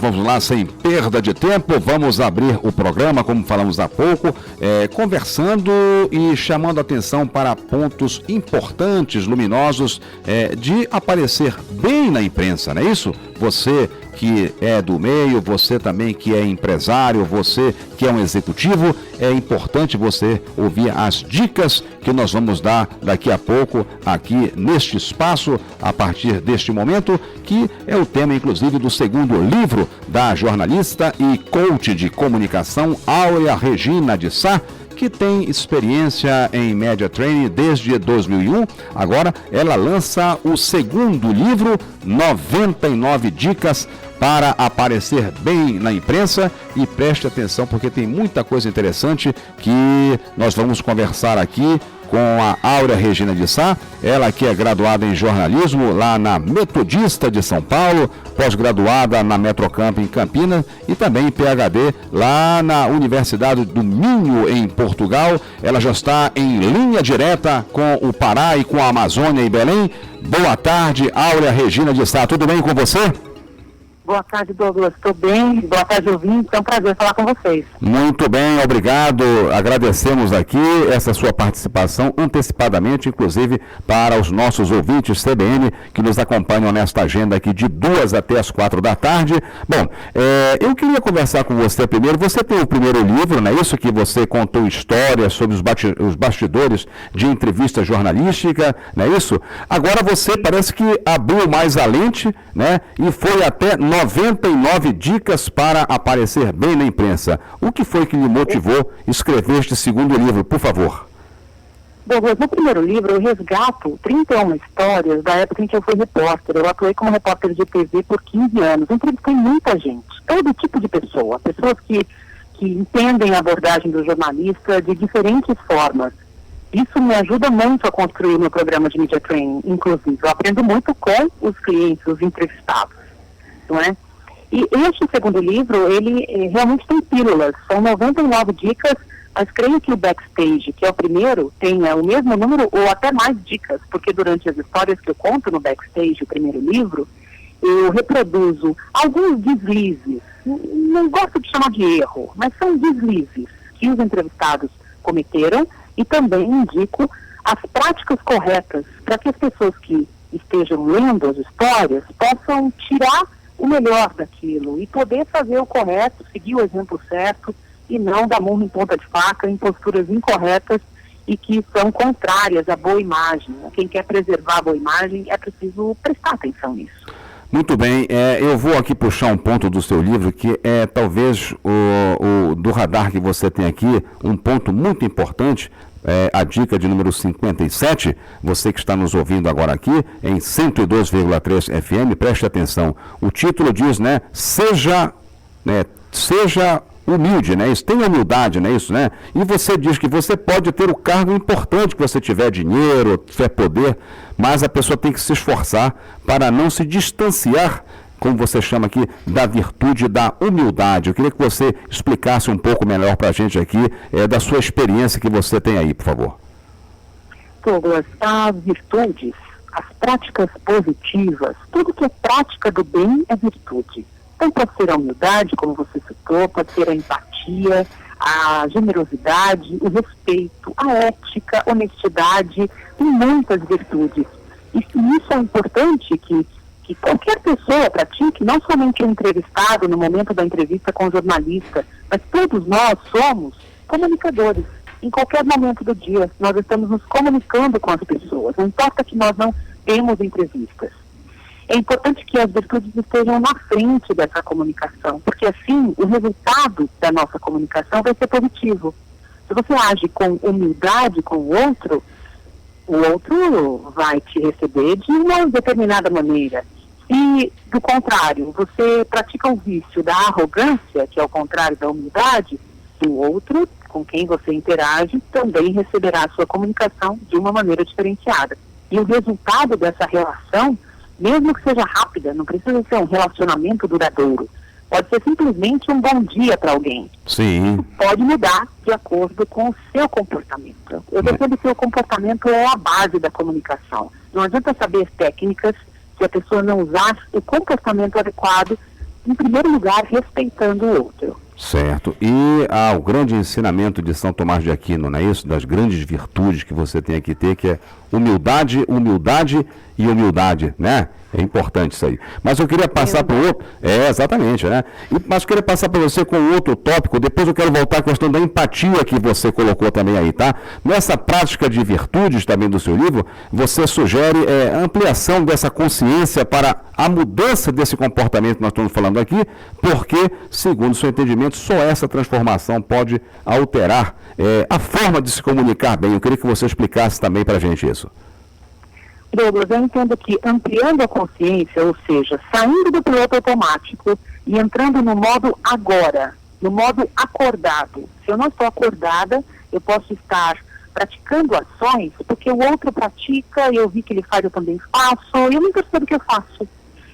Vamos lá, sem perda de tempo, vamos abrir o programa, como falamos há pouco, conversando e chamando a atenção para pontos importantes, luminosos, de aparecer bem na imprensa, não é isso? Você que é do meio, você também que é empresário, você que é um executivo, é importante você ouvir as dicas que nós vamos dar daqui a pouco aqui neste espaço, a partir deste momento, que é o tema inclusive do segundo livro da jornalista e coach de comunicação Áurea Regina de Sá, que tem experiência em Media Training desde 2001. Agora ela lança o segundo livro, 99 dicas para aparecer bem na imprensa, e preste atenção porque tem muita coisa interessante que nós vamos conversar aqui com a Áurea Regina de Sá, ela que é graduada em jornalismo lá na Metodista de São Paulo, pós-graduada na Metrocamp em Campinas e também PhD lá na Universidade do Minho em Portugal. Ela já está em linha direta com o Pará e com a Amazônia e Belém. Boa tarde, Áurea Regina de Sá, tudo bem com você? Boa tarde, Douglas. Estou bem. Boa tarde, ouvintes. É um prazer falar com vocês. Muito bem, obrigado. Agradecemos aqui essa sua participação antecipadamente, inclusive para os nossos ouvintes CBN que nos acompanham nesta agenda aqui de 2 até as 4 da tarde. Bom, eu queria conversar com você primeiro. Você tem o primeiro livro, não é isso? Que você contou histórias sobre os bastidores de entrevista jornalística, não é isso? Agora você parece que abriu mais a lente, né? E foi até 99 dicas para aparecer bem na imprensa. O que foi que lhe motivou a escrever este segundo livro, por favor? Douglas, no primeiro livro eu resgato 31 histórias da época em que eu fui repórter. Eu atuei como repórter de TV por 15 anos. Entrevistei muita gente, todo tipo de pessoa. Pessoas que entendem a abordagem do jornalista de diferentes formas. Isso me ajuda muito a construir meu programa de Media Training, inclusive. Eu aprendo muito com os clientes, os entrevistados. Não é? E este segundo livro, ele realmente tem pílulas, são 99 dicas, mas creio que o backstage, que é o primeiro, tenha o mesmo número ou até mais dicas, porque durante as histórias que eu conto no backstage, o primeiro livro, eu reproduzo alguns deslizes, não gosto de chamar de erro, mas são deslizes que os entrevistados cometeram, e também indico as práticas corretas para que as pessoas que estejam lendo as histórias possam tirar o melhor daquilo e poder fazer o correto, seguir o exemplo certo e não dar murro em ponta de faca em posturas incorretas e que são contrárias à boa imagem. Quem quer preservar a boa imagem é preciso prestar atenção nisso. Muito bem, eu vou aqui puxar um ponto do seu livro que é talvez o do radar que você tem aqui, um ponto muito importante. A dica de número 57, você que está nos ouvindo agora aqui, em 102,3 FM, preste atenção. O título diz, né, seja humilde, né? Isso, tenha humildade, né? Isso, né? E você diz que você pode ter o cargo importante que você tiver dinheiro, tiver poder, mas a pessoa tem que se esforçar para não se distanciar, como você chama aqui, da virtude da humildade. Eu queria que você explicasse um pouco melhor para a gente aqui, da sua experiência que você tem aí, por favor. Douglas, as virtudes, as práticas positivas, tudo que é prática do bem é virtude. Então pode ser a humildade, como você citou, pode ser a empatia, a generosidade, o respeito, a ética, a honestidade, tem muitas virtudes. E isso é importante que qualquer pessoa pratique, não somente o entrevistado no momento da entrevista com o jornalista, mas todos nós somos comunicadores. Em qualquer momento do dia, nós estamos nos comunicando com as pessoas, não importa que nós não temos entrevistas. É importante que as virtudes estejam na frente dessa comunicação, porque assim o resultado da nossa comunicação vai ser positivo. Se você age com humildade com o outro vai te receber de uma determinada maneira. E, do contrário, você pratica o vício da arrogância, que é o contrário da humildade, do outro, com quem você interage, também receberá a sua comunicação de uma maneira diferenciada. E o resultado dessa relação, mesmo que seja rápida, não precisa ser um relacionamento duradouro, Pode ser simplesmente um bom dia para alguém. Sim. Pode mudar de acordo com o seu comportamento. Eu defendo que o comportamento é a base da comunicação. Não adianta saber técnicas se a pessoa não usar o comportamento adequado, em primeiro lugar, respeitando o outro. Certo. E o grande ensinamento de São Tomás de Aquino, não é isso? Das grandes virtudes que você tem que ter, que é humildade, humildade e humildade, né? É importante isso aí. Mas eu queria passar para o outro... exatamente, né? Mas eu queria passar para você com outro tópico, depois eu quero voltar à questão da empatia que você colocou também aí, tá? Nessa prática de virtudes também do seu livro, você sugere ampliação dessa consciência para a mudança desse comportamento que nós estamos falando aqui, porque, segundo o seu entendimento, só essa transformação pode alterar a forma de se comunicar bem. Eu queria que você explicasse também para a gente isso. Douglas, eu entendo que ampliando a consciência, ou seja, saindo do piloto automático e entrando no modo agora, no modo acordado. Se eu não estou acordada, eu posso estar praticando ações, porque o outro pratica, eu vi que ele faz, eu também faço, e eu não percebo que eu faço.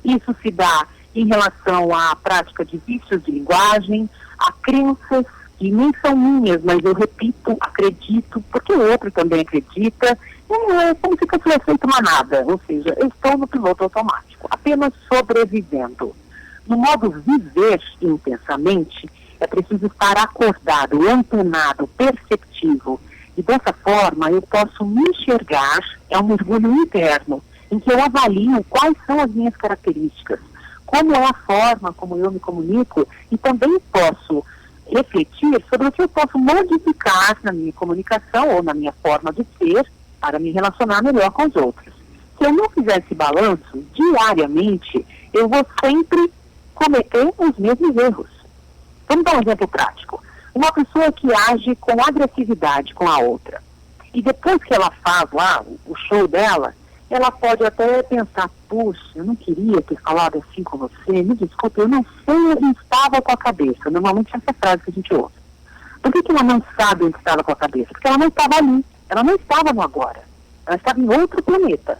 Isso se dá em relação à prática de vícios de linguagem, a crenças que nem são minhas, mas eu repito, acredito, porque o outro também acredita. É como se fosse feito manada, ou seja, eu estou no piloto automático, apenas sobrevivendo. No modo viver intensamente, é preciso estar acordado, antenado, perceptivo. E dessa forma eu posso me enxergar, é um mergulho interno, em que eu avalio quais são as minhas características, como é a forma como eu me comunico, e também posso refletir sobre o que eu posso modificar na minha comunicação ou na minha forma de ser, para me relacionar melhor com os outros. Se eu não fizer esse balanço diariamente, eu vou sempre cometer os mesmos erros. Vamos dar um exemplo prático. Uma pessoa que age com agressividade com a outra, e depois que ela faz lá o show dela, ela pode até pensar, puxa, eu não queria ter falado assim com você, me desculpe, eu não sei onde estava com a cabeça. Normalmente é essa frase que a gente ouve. Por que ela não sabe onde estava com a cabeça? Porque ela não estava ali. Ela não estava no agora, ela estava em outro planeta.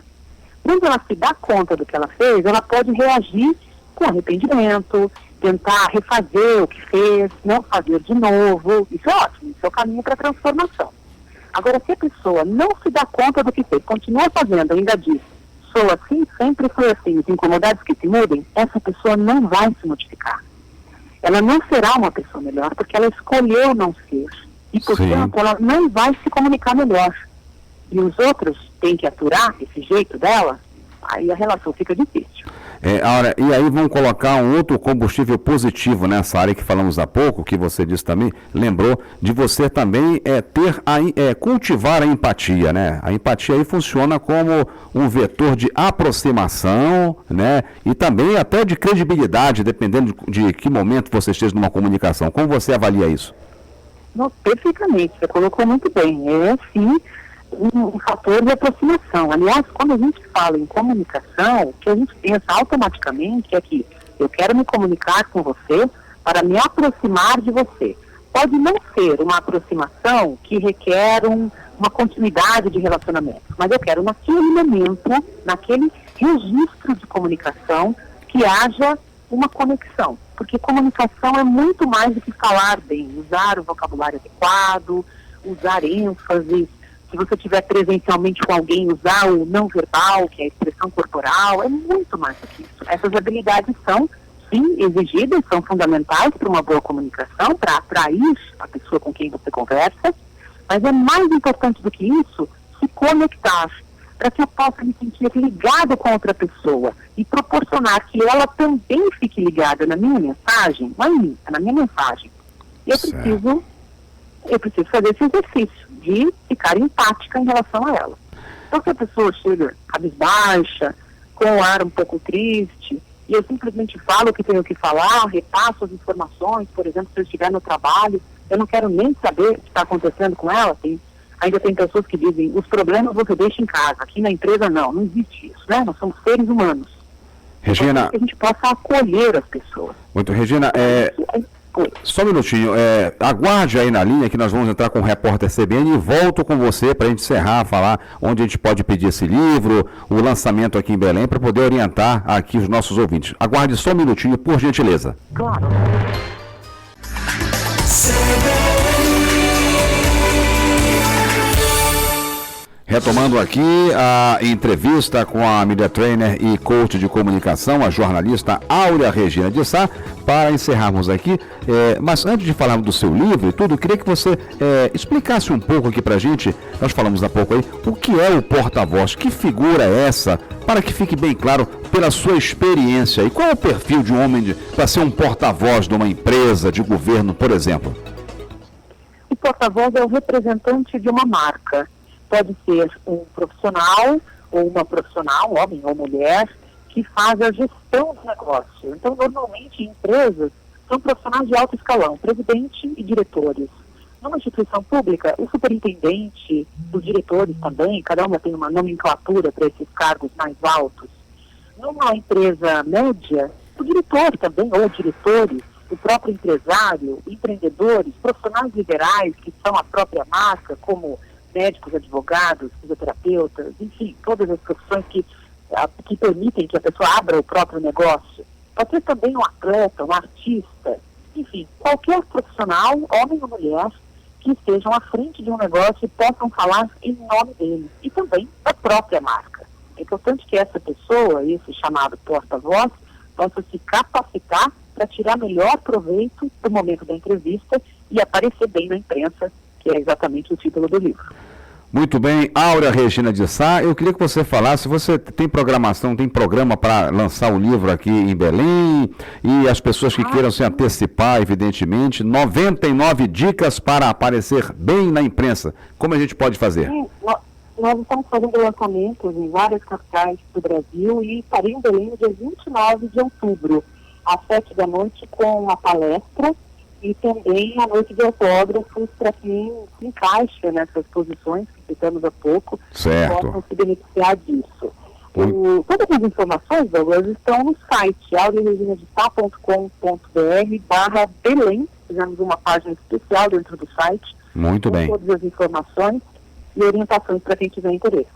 Quando ela se dá conta do que ela fez, ela pode reagir com arrependimento, tentar refazer o que fez, não fazer de novo. Isso é ótimo, isso é o caminho para a transformação. Agora, se a pessoa não se dá conta do que fez, continua fazendo, ainda diz, sou assim, sempre foi assim, os incomodados que se mudem, essa pessoa não vai se modificar. Ela não será uma pessoa melhor, porque ela escolheu não ser. E, portanto, ela não vai se comunicar melhor. E os outros têm que aturar esse jeito dela, aí a relação fica difícil. E aí vamos colocar um outro combustível positivo nessa área que falamos há pouco, que você disse também, lembrou, de você também cultivar a empatia, né? A empatia aí funciona como um vetor de aproximação, né? E também até de credibilidade, dependendo de que momento você esteja numa comunicação. Como você avalia isso? Não, perfeitamente, você colocou muito bem. É, sim, um fator de aproximação. Aliás, quando a gente fala em comunicação, o que a gente pensa automaticamente é que eu quero me comunicar com você para me aproximar de você. Pode não ser uma aproximação que requer uma continuidade de relacionamento, mas eu quero naquele momento, naquele registro de comunicação, que haja uma conexão. Porque comunicação é muito mais do que falar bem, usar o vocabulário adequado, usar ênfase. Se você estiver presencialmente com alguém, usar o não verbal, que é a expressão corporal, é muito mais do que isso. Essas habilidades são, sim, exigidas, são fundamentais para uma boa comunicação, para atrair a pessoa com quem você conversa, mas é mais importante do que isso, se conectar, para que eu possa me sentir ligado com outra pessoa e proporcionar que ela também fique ligada na minha mensagem, não em mim, é na minha mensagem. Eu preciso fazer esse exercício de ficar empática em relação a ela. Então, se a pessoa chega cabisbaixa, com um ar um pouco triste, e eu simplesmente falo o que tenho que falar, repasso as informações, por exemplo, se eu estiver no trabalho, eu não quero nem saber o que está acontecendo com ela, ainda tem pessoas que dizem, os problemas você deixa em casa, aqui na empresa não existe isso, né? Nós somos seres humanos. Regina, que a gente possa acolher as pessoas. Muito, Regina, Só um minutinho, aguarde aí na linha que nós vamos entrar com o repórter CBN e volto com você para a gente encerrar, falar onde a gente pode pedir esse livro, o lançamento aqui em Belém, para poder orientar aqui os nossos ouvintes. Aguarde só um minutinho, por gentileza. Claro. Retomando aqui a entrevista com a media trainer e coach de comunicação, a jornalista Áurea Regina de Sá, para encerrarmos aqui. Mas antes de falarmos do seu livro e tudo, eu queria que você explicasse um pouco aqui para a gente, nós falamos há pouco aí, o que é o porta-voz, que figura é essa, para que fique bem claro pela sua experiência. E qual é o perfil de um homem para ser um porta-voz de uma empresa, de governo, por exemplo? O porta-voz é o representante de uma marca. Pode ser um profissional ou uma profissional, homem ou mulher, que faz a gestão do negócio. Então, normalmente, em empresas, são profissionais de alto escalão, presidente e diretores. Numa instituição pública, o superintendente, os diretores também, cada uma tem uma nomenclatura para esses cargos mais altos. Numa empresa média, o diretor também, ou diretores, o próprio empresário, empreendedores, profissionais liberais, que são a própria marca, como médicos, advogados, fisioterapeutas, enfim, todas as profissões que permitem que a pessoa abra o próprio negócio. Pode ser também um atleta, um artista, enfim, qualquer profissional, homem ou mulher, que estejam à frente de um negócio e possam falar em nome dele e também da própria marca. É importante que essa pessoa, esse chamado porta-voz, possa se capacitar para tirar melhor proveito do momento da entrevista e aparecer bem na imprensa, que é exatamente o título do livro. Muito bem, Áurea Regina de Sá, eu queria que você falasse, você tem programação, tem programa para lançar o livro aqui em Belém, e as pessoas que queiram se antecipar, evidentemente, 99 dicas para aparecer bem na imprensa, como a gente pode fazer? Nós estamos fazendo lançamentos em várias capitais do Brasil e estarei em Belém no dia 29 de outubro, às 7 da noite, com a palestra e também a noite de autógrafos para quem se encaixa nessas posições que citamos há pouco, possam se beneficiar disso. Todas as informações, Douglas, estão no site aurereginadesá.com.br/Belém. Fizemos uma página especial dentro do site. Muito bem. Com todas as informações e orientações para quem tiver interesse.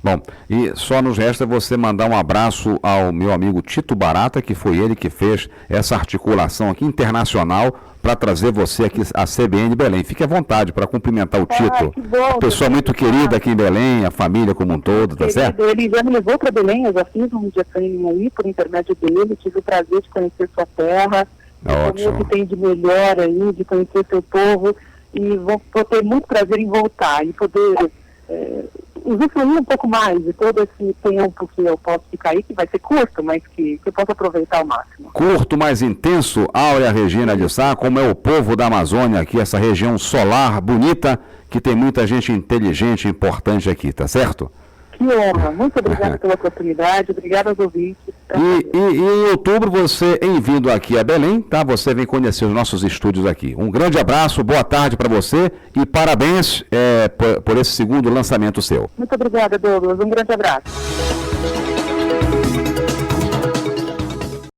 Bom, e só nos resta você mandar um abraço ao meu amigo Tito Barata, que foi ele que fez essa articulação aqui internacional para trazer você aqui à CBN Belém. Fique à vontade para cumprimentar o Tito. Bom, pessoa muito querida aqui em Belém, a família como um todo, tá certo? Ele já me levou para Belém, eu já fiz um media training aí por intermédio dele, tive o prazer de conhecer sua terra, o que tem de melhor aí, de conhecer seu povo, e vou ter muito prazer em voltar e poder usufruir um pouco mais de todo esse tempo que eu posso ficar aí, que vai ser curto, mas que eu posso aproveitar ao máximo. Curto, mas intenso, Áurea Regina de Sá, como é o povo da Amazônia aqui, essa região solar bonita, que tem muita gente inteligente e importante aqui, tá certo? Que honra, muito obrigada pela oportunidade, obrigada aos ouvintes. E em outubro você, em vindo aqui a Belém, tá? Você vem conhecer os nossos estúdios aqui. Um grande abraço, boa tarde para você e parabéns por esse segundo lançamento seu. Muito obrigada, Douglas, um grande abraço.